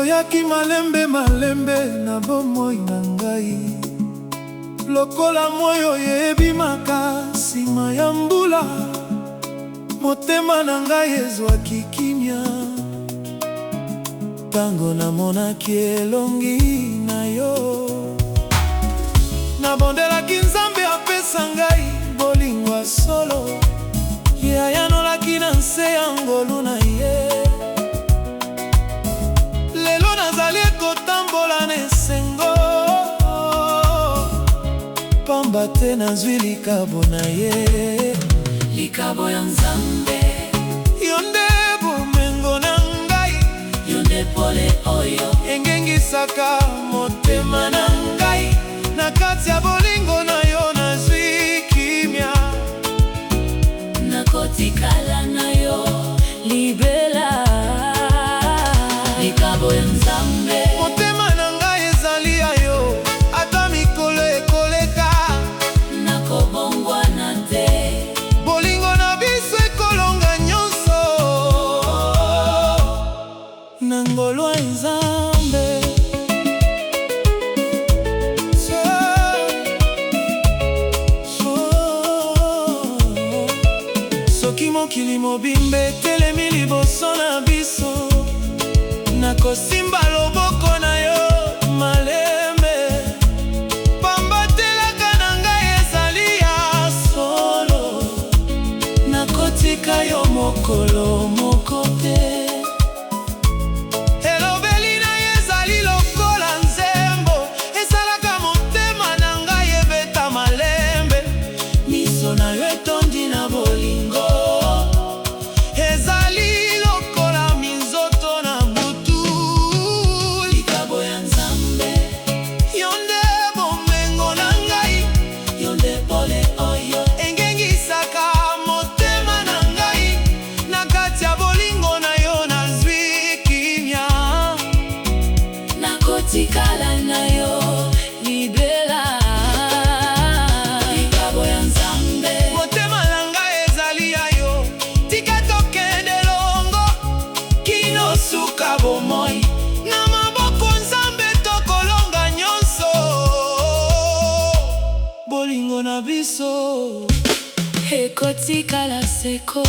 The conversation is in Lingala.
Boyaki malembe malembe na bomoi na ngai, lokola moyo yebimaka nsima ya mbula. Motema na ngai ezwaki kimia tango namonaki elongi na yo. Nabondelaki Nzambe apesa ngai bolingo solo, ye ayanolaki na nse ya ngolu na ye. Lelo nazali kotambola na esengo, pamba te nazwi likabo na ye. Likabo ya Nzambe, Yo nde bomengo na ngai, yo nde pole oyo engengisaka motema na ngai. Na kati ya bolingo na yo nazwi kimia, nakotikala na yo libela. Likabo ya Nzambe, motema na ngai ezali ya yo, ata mikolo ekoleka nakobongwana te. bolingo na biso ekolonga nyonso na ngolu ya Nzambe. Soki mokili mobimba etelemi liboso na biso, nakosimba loboko na yo malembe. Pambatelaka na ngai ezali ya solo, nakotika yo mokolo moko te. Elobeli na ye ezali lokola nzembo, esalaka motema na ngai ebeta malembe. Miso na yo etondi na bolingo, ezali lokola minzoto na butu. Likabo ya Nzambe, Yo nde bomengo na ngai, yo nde pole oyo engengisaka motema na ngai. Na kati ya bolingo na yo nazwi kimia, nakotikala na yo libela. Likabo ya Nzambe, motema na ngai ezali ya yo. Tika tokende longo kino suka bomoi, na maboko Nzambe tokolonga nyonso. Bolingo na biso ekotikala seko.